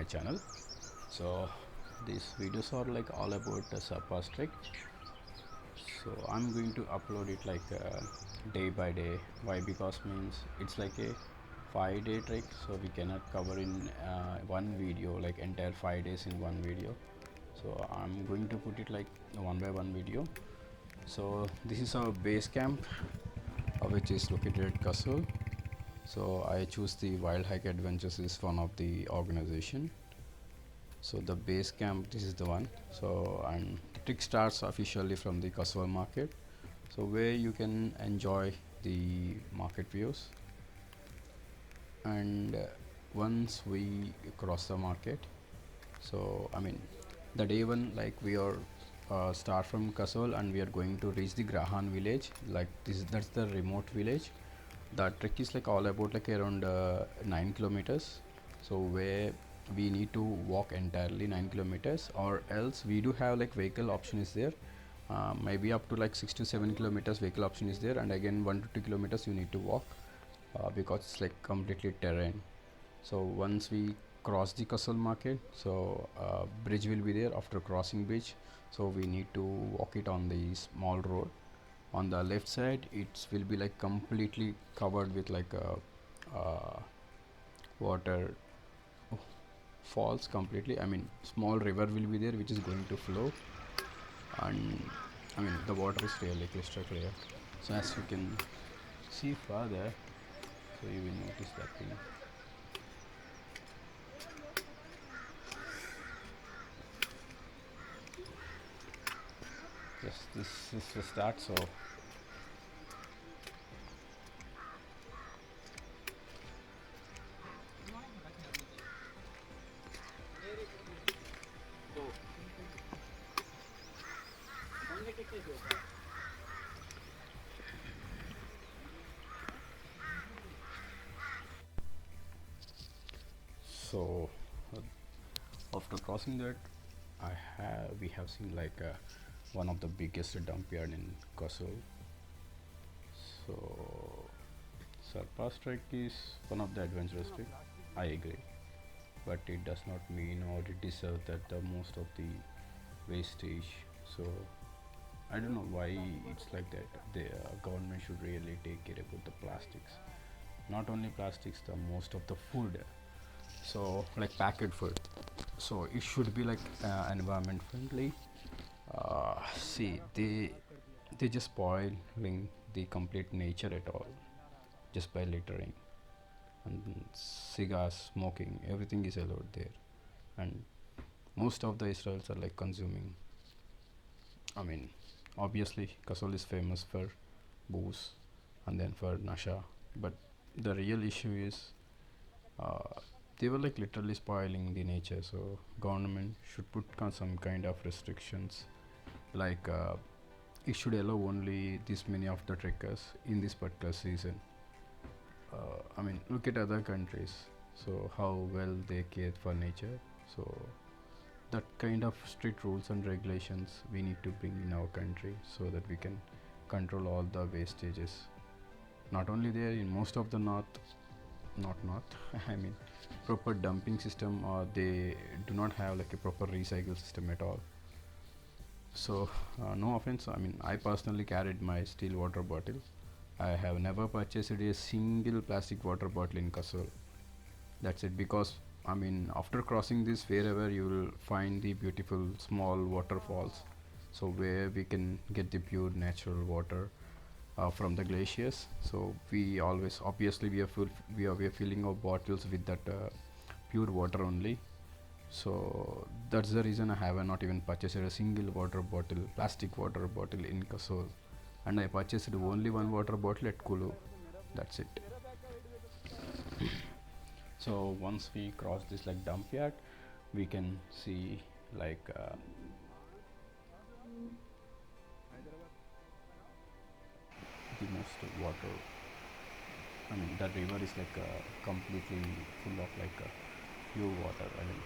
channel. So these videos are like all about the surpass trick. So I'm going to upload it like day by day. Why? Because means it's like a 5 day trick, so we cannot cover in one video like entire 5 days in one video. So I'm going to put it like one by one video. So this is our base camp, which is located at Kasol. So I choose the Wild Hike Adventures is one of the organization. So the base camp, this is the one. So and the trick starts officially from the Kasol market. So where you can enjoy the market views, and once we cross the market, so I mean the day one, like we are start from Kasol and we are going to reach the Grahan village. Like this, that's the remote village. The trek is like all about like around 9 kilometers. So where we need to walk entirely 9 kilometers, or else we do have like vehicle option is there. Maybe up to like 6 to 7 kilometers vehicle option is there, and again 1 to 2 kilometers you need to walk, because it's like completely terrain. So once we cross the Kasol market, so bridge will be there. After crossing bridge, so we need to walk it on the small road. On the left side it will be like completely covered with like a water falls completely. I mean small river will be there which is going to flow, and I mean the water is really crystal clear. So as you can see further, so you will notice that thing. Yes, this is the start. So so after crossing that, we have seen like one of the biggest dump yard in Kasol. So surpass trek is one of the adventurous trek, I agree, but it does not mean or it deserves that the most of the wastage. So I don't know why it's like that. The government should really take care about the plastics. Not only plastics, the most of the food. So like packet food. So it should be like environment friendly. See, they just spoiling the complete nature at all just by littering, and cigars, smoking, everything is allowed there, and most of the Israels are like consuming. I mean, obviously, Kasol is famous for booze and then for nasha, but the real issue is they were like literally spoiling the nature. So government should put some kind of restrictions, like it should allow only this many of the trekkers in this particular season. I mean, look at other countries. So how well they care for nature. So that kind of strict rules and regulations we need to bring in our country so that we can control all the wastages. Not only there, in most of the north, not north, I mean proper dumping system, or they do not have like a proper recycle system at all. So no offense, I mean I personally carried my steel water bottle. I have never purchased a single plastic water bottle in Kasol. That's it, because I mean after crossing this, wherever you will find the beautiful small waterfalls, so where we can get the pure natural water from the glaciers. So we always, obviously we are filling our bottles with that pure water only. So that's the reason I have not even purchased a single water bottle, plastic water bottle in Kasol, and I purchased only one water bottle at Kulu. That's it. So once we cross this like dump yard, we can see like the most water. I mean the river is like completely full of like pure water. I mean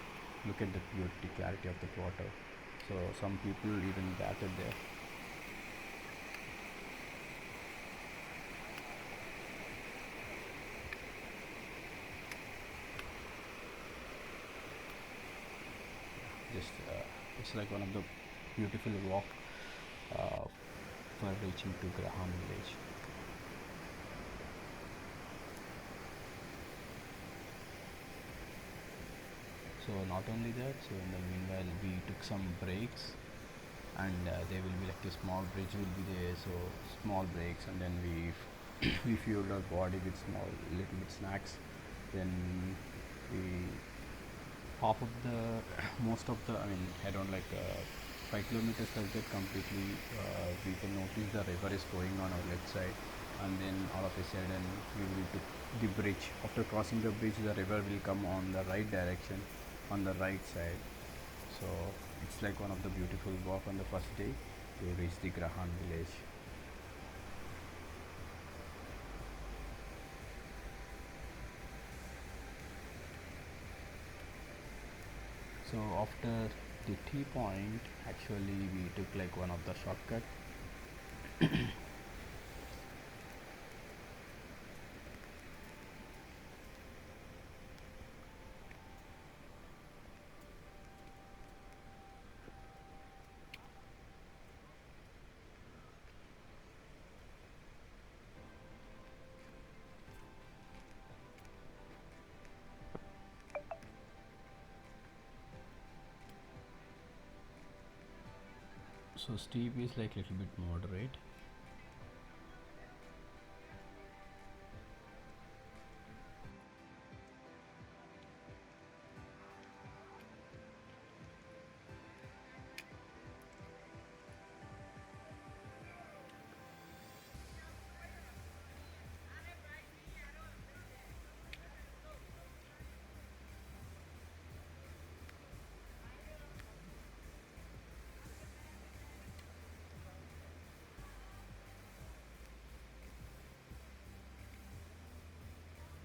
look at the purity, clarity of the water. So some people even gathered there. Just it's like one of the beautiful walk uh, for reaching to Graham village. So not only that, so in the meanwhile we took some breaks, and there will be like a small bridge will be there, so small breaks, and then we we fueled our body with small little bit snacks. Then we half of the most of the, I mean, around like 5 kilometers like that completely, we can notice the river is going on our left side, and then all of a sudden we will to the bridge. After crossing the bridge, the river will come on the right direction, on the right side. So it's like one of the beautiful walk on the first day to reach the Grahan village. So after the T point, actually we took like one of the shortcut. So steep is like little bit moderate.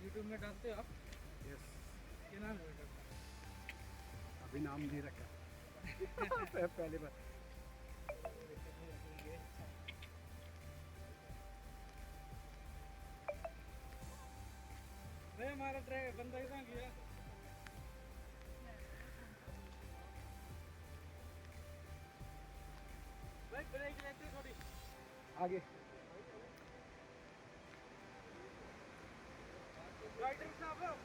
YouTube में डालते हो आप? Yes, क्या नाम है YouTube का? अभी नाम नहीं रखा। पहली बार। नहीं हमारा ड्राइवर बंदा ही कहाँ गया? भाई ब्रेक लेते थोड़ी आगे राइडर साहब।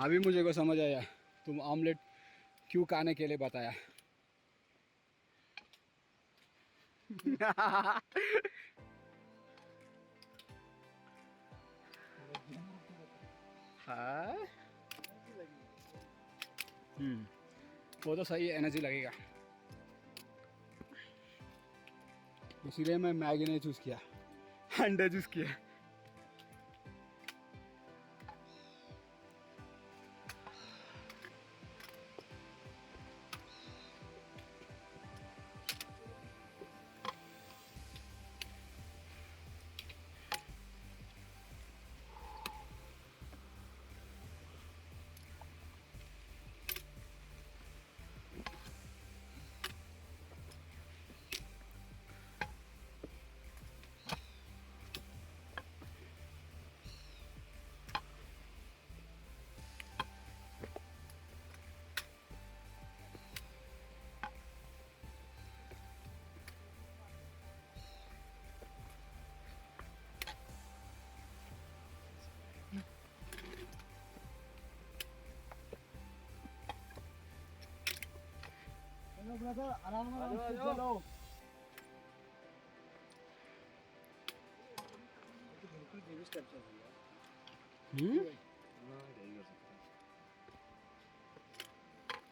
अभी मुझे को समझ आया तुम ऑमलेट क्यों खाने के लिए बताया। हाँ, वो तो सही है, एनर्जी लगेगा। इसीलिए मैं मैगी नहीं चूज़ किया, अंडा चूज़ किया। ब्रदर आराम आराम से जाओ। चलो। बिल्कुल बेबी स्टेप चल रही है। हाँ यही कर सकते हैं।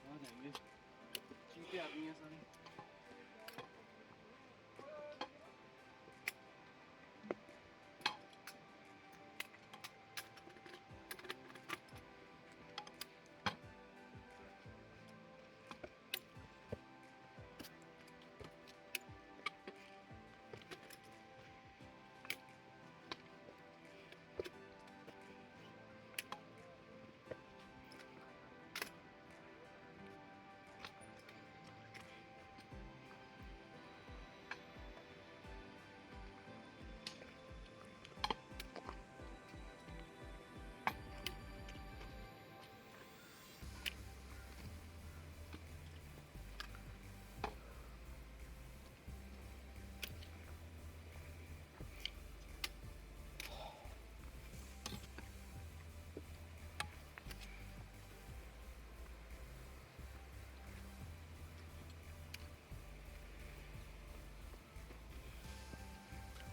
आ जाएंगे। चीते आदमी हैं सारे।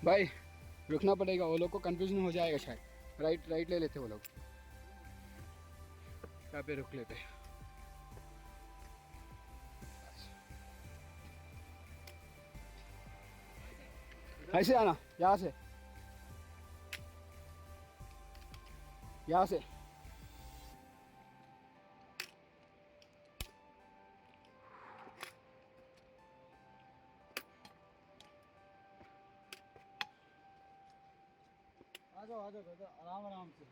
भाई रुकना पड़ेगा, वो लोग को कंफ्यूजन हो जाएगा शायद। राइट राइट ले लेते वो लोग, यहाँ पे रुक लेते। ऐसे आना, यहाँ से, यहाँ से। आ जाओ आराम आराम से।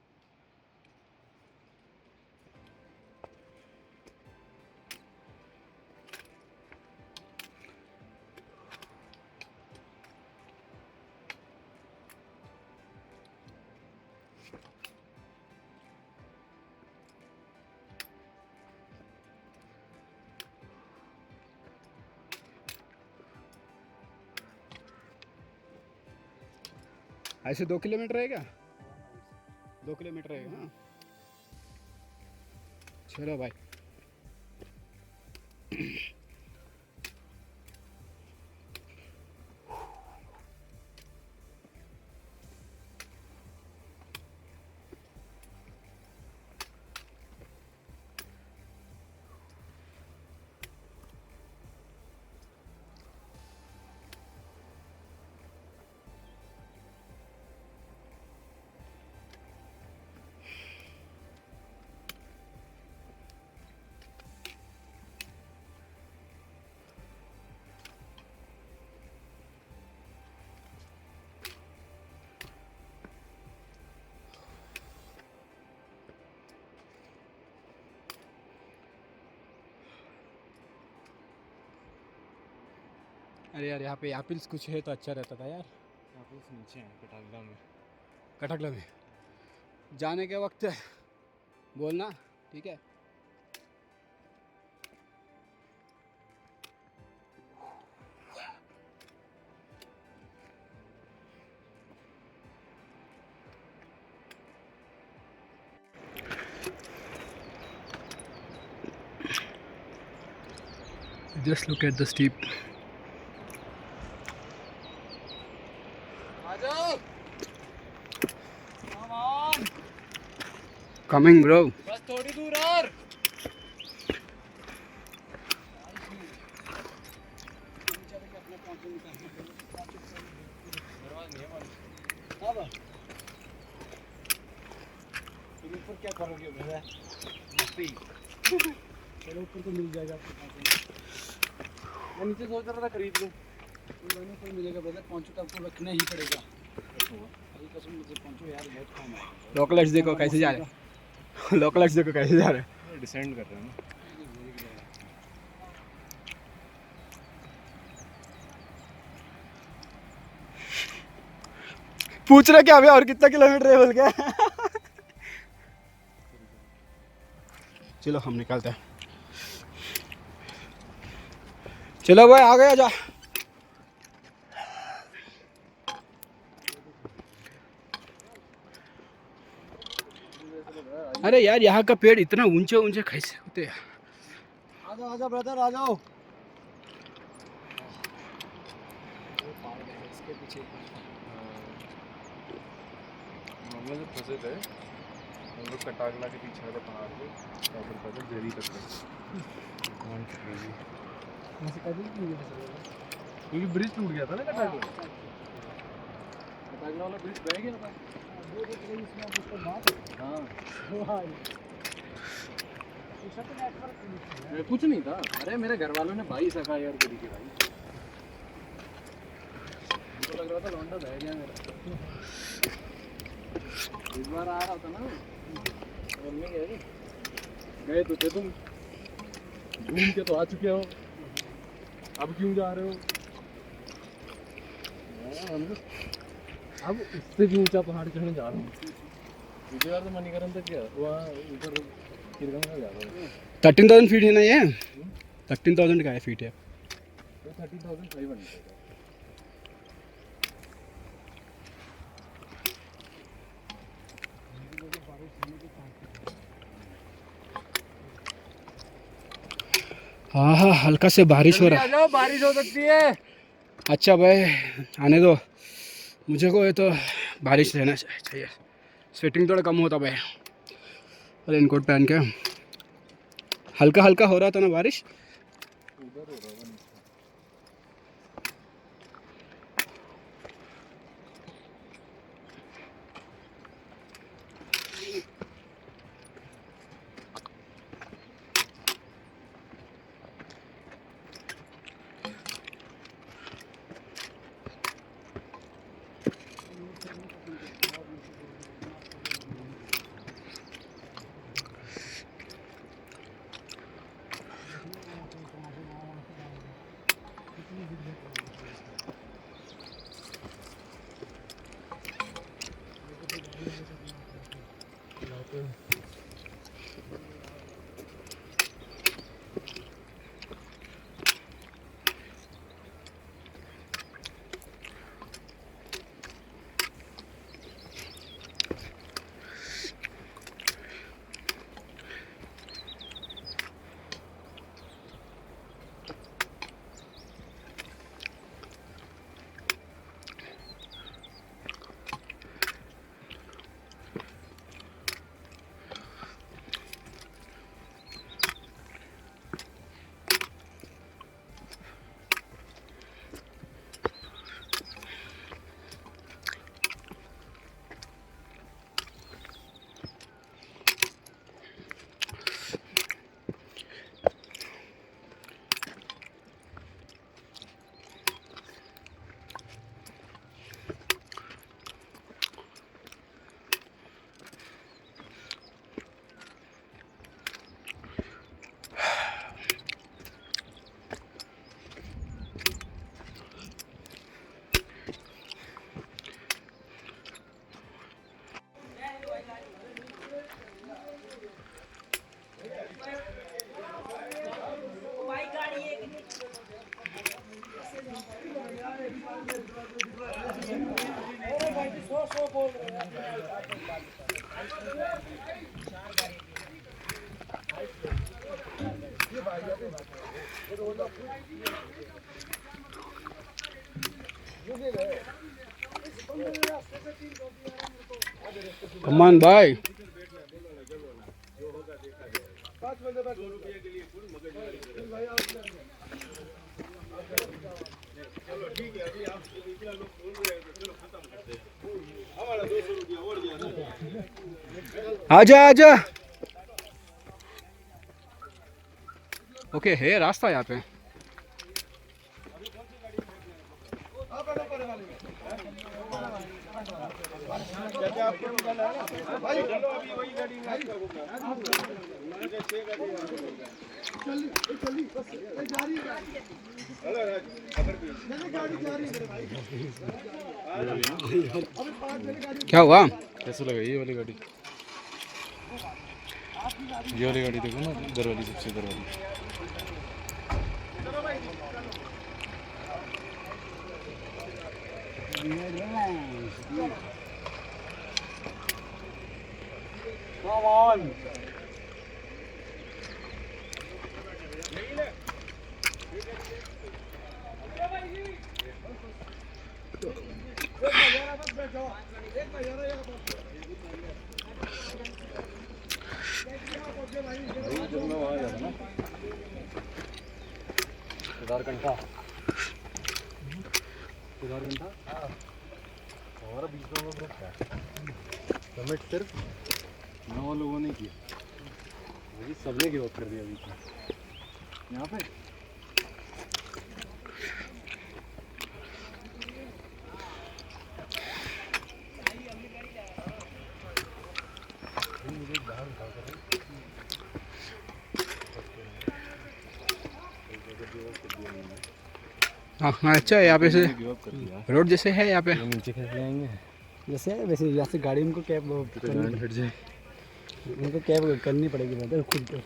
ऐसे 2 किलोमीटर है क्या? 2 किलोमीटर है हाँ। चलो भाई। अरे यार यहाँ पे एप्पल्स कुछ है तो अच्छा रहता था यार। एप्पल्स नीचे हैं कटागला में। कटकला में जाने के वक्त बोलना, ठीक है? Just look at the steep. Coming bro. बस थोड़ी दूर और। ऊपर क्या करोगे भैया? चलो ऊपर तो मिल जाएगा आपको। मैं नीचे सोच रहा था खरीद लूँ। दोनों को मिलेगा ब्रदर, पहुंचो तो आपको रखना ही पड़ेगा। अभी कसम मुझे पहुंचो यार, बहुत काम है। लोकल्स देखो कैसे जा रहे हैं। लोकल्स देखो कैसे जा रहे हैं। डिसेंड कर रहे हैं ना। पूछ रहे क्या अभी और कितना किलोमीटर है बोल के। चलो हम निकलते हैं। चलो भाई आ गया जा। अरे यार यहाँ का पेड़ इतना ऊंचे ऊंचे कैसे होते हैं? आ जाओ ब्रदर आ जाओ। पीछे। हम लोग फंसे थे, हम लोग कटागला के पीछे वाले पहाड़ पे ऊपर फंसे जेरी तक गए। वैसे कभी नहीं गए सर। क्योंकि ब्रिज टूट गया था ना कटागला। कटागला वाला ब्रिज बह गया था। वो देख रही इसमें उसका बात है। हाँ कुछ नहीं था। अरे मेरे घर वालों ने 22 FIR करी थी भाई। मुझे लग रहा था लौंडा बह गया मेरा। इस बार आ रहा था ना बोलने गए तो थे तुम, घूम के तो आ चुके हो, अब क्यों जा रहे हो? अब इससे भी ऊंचा पहाड़ चढ़ने जा रहा हूँ। पिछली बार तो मणिकरण तक गया, वहाँ ऊपर किरगंगा जा रहा हूँ। 13,000 फीट है ना ये? 13,000 का फीट है। तो 30,500 है। हाँ हाँ, हल्का से बारिश हो रहा है। जाओ, बारिश हो सकती है। अच्छा भाई आने दो, मुझे को ये तो बारिश रहना चाहिए। स्वेटिंग थोड़ा कम होता भाई। रेनकोट पहन के हल्का हल्का हो रहा था ना बारिश। कमान भाई। आजा आजा। ओके है रास्ता यहाँ पे। क्या हुआ? कैसा लगा ये वाली गाड़ी? ये वाली गाड़ी देखो ना, इधर वाली, सबसे इधर वाली। Come on. जब मैं वहाँ जाता ना 1000 घंटा हमारा 20 लोगों का ग्रुप है। सबमिट सिर्फ 9 लोगों ने किया, अभी सबने गिव अप कर दिया अभी यहाँ पे। हाँ हाँ अच्छा है यहाँ पे से गिव अप कर दिया, रोड जैसे है यहाँ पे। ये नीचे खींच ले आएंगे जैसे वैसे यहाँ से गाड़ी उनको कैब तो जान हट जाए। उनको कैब करनी पड़ेगी मतलब खुद को।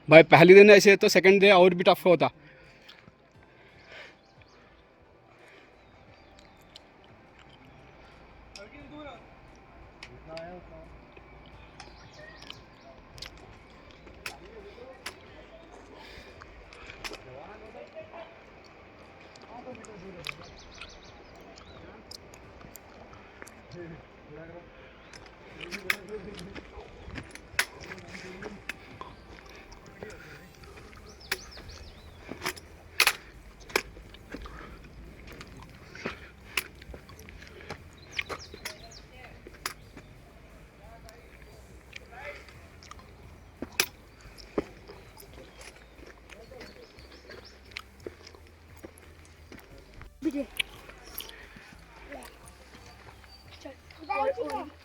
भाई पहले दिन ऐसे तो सेकंड डे और भी टफ होता।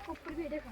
ऊपर भी देखो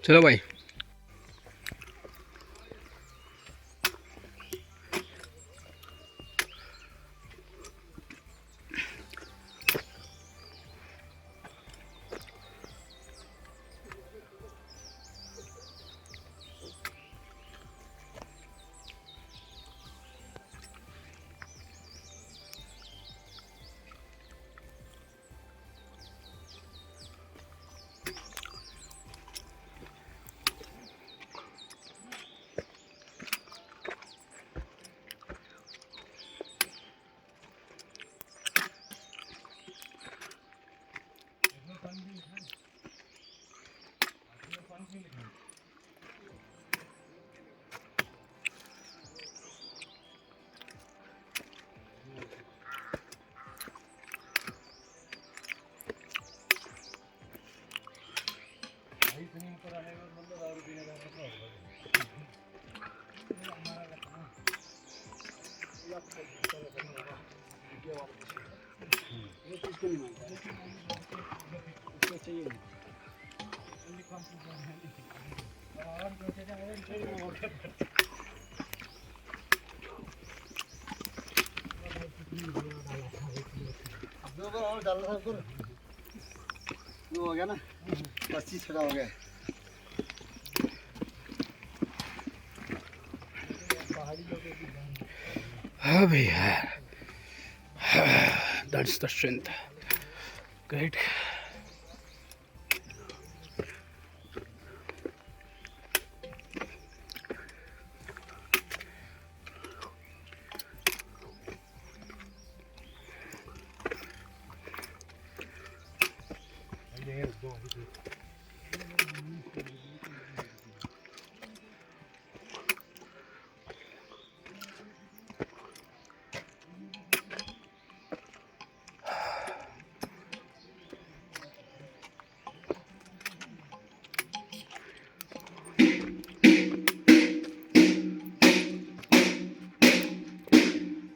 चलो भाई। हो गया ना 25 छड़ा हो गया। हाँ भैया, that's the strength. Great.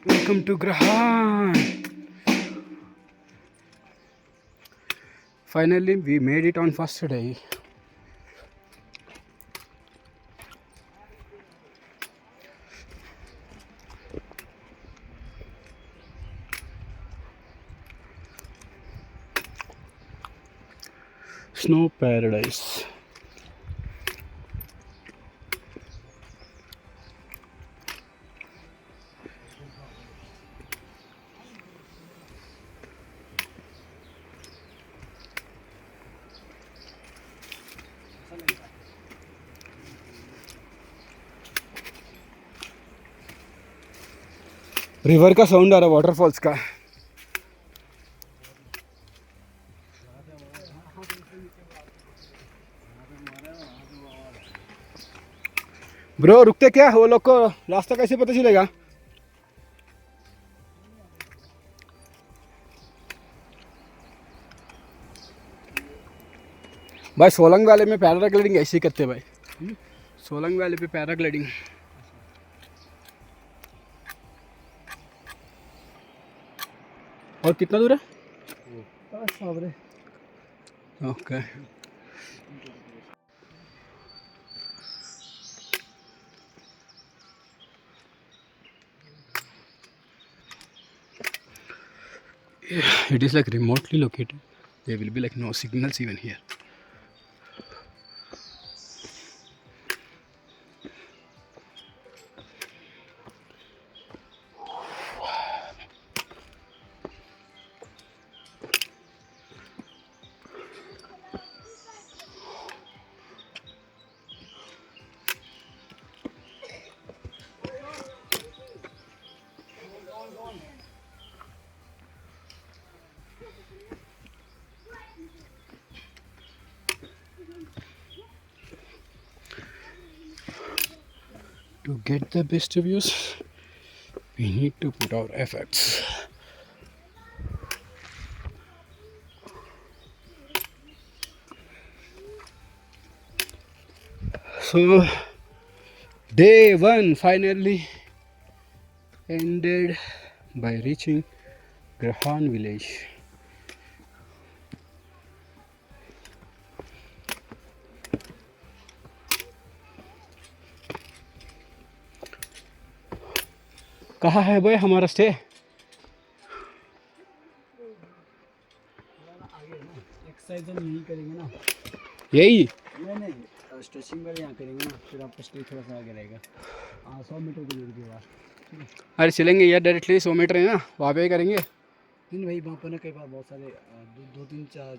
Welcome to Grahan. Finally, we made it on first day. Snow paradise. River का साउंड आ रहा है, वाटरफॉल्स का. ब्रो रुकते क्या, वो लोग को रास्ता कैसे पता चलेगा? भाई सोलंग वैली में पैराग्लाइडिंग ऐसे ही करते हैं भाई. सोलंग वैली पे पैराग्लाइडिंग. और कितना दूर है? Okay. It is like remotely located. There will be like no signals even here. To get the best views, we need to put our efforts. So, day 1 finally ended by reaching Grahan village. कहाँ है भाई हमारा stay? Exercise हम यहीं करेंगे ना. यही नहीं, स्ट्रेचिंग वाले यहाँ करेंगे ना, फिर आपका स्टे थोड़ा सा आगे रहेगा. 100 मीटर की दूरी के बाद. अरे चलेंगे यार, डायरेक्टली 100 मीटर है ना, वहाँ पे ही करेंगे. नहीं भाई, वहाँ पर ना कई बार बहुत सारे 2-3-4.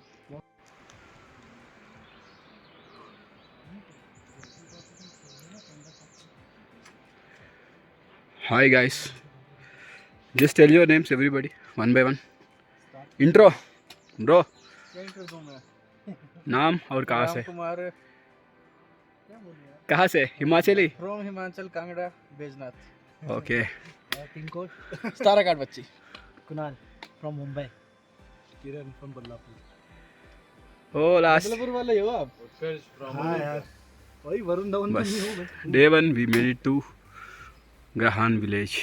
Hi guys, just tell your names everybody, one by one. Intro, bro. नाम और कहाँ से? कुमार. कहाँ से? Himachali? From Himachal, Kangra, Baijnath. Okay. Pin code star card बच्ची. Kunal from Mumbai. Kiran from Ballapur. Oh last. Ballapur वाले ही हो आप? हाँ यार, वही वरुण धवन बस. नहीं हो बस. Day 1 we made it to Grahan village.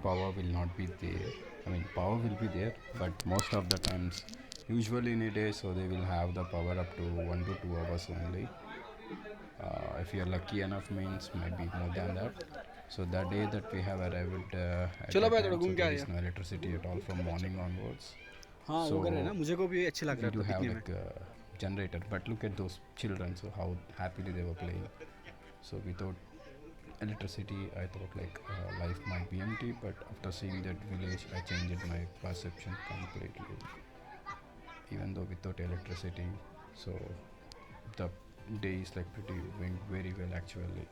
power will not be there. I mean, power will be there, but most of the times, usually in a day, so they will have the power up to 1 to 2 hours only. If you're lucky enough, means maybe more than that. So the day that we have arrived at चलो that भाई, time, थोड़ा so घूम के आ there is रहे no electricity at all from morning onwards. हाँ So वो कर रहे हैं ना, मुझे को भी अच्छे लग we रहा do था have दिखने में. like a generator, but look at those children, so how happily they were playing. So without electricity, I thought like life might be empty, but after seeing that village, I changed my perception completely. Even though without electricity, so the day is like pretty went very well actually.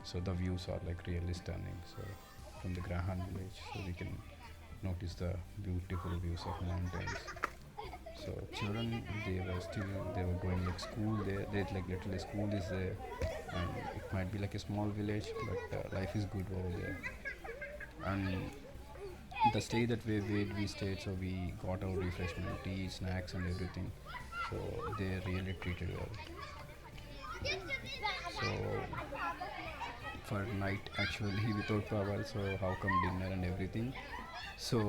So the views are like really stunning. So from the Grahan village, so we can notice the beautiful views of mountains. So children, they were going like school there. There's like literally school is there, and it might be like a small village, but life is good over there. And the stay that we stayed, so we got our refreshment, tea, snacks, and everything. So they really treated well. So for night actually without power, so how come dinner and everything? So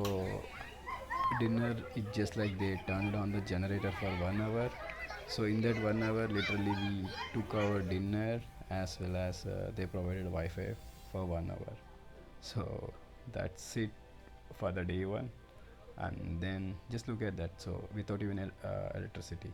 dinner is just like they turned on the generator for 1 hour. So in that 1 hour, literally we took our dinner as well as they provided Wi-Fi for 1 hour. So that's it for the day one. And then just look at that. So without even electricity,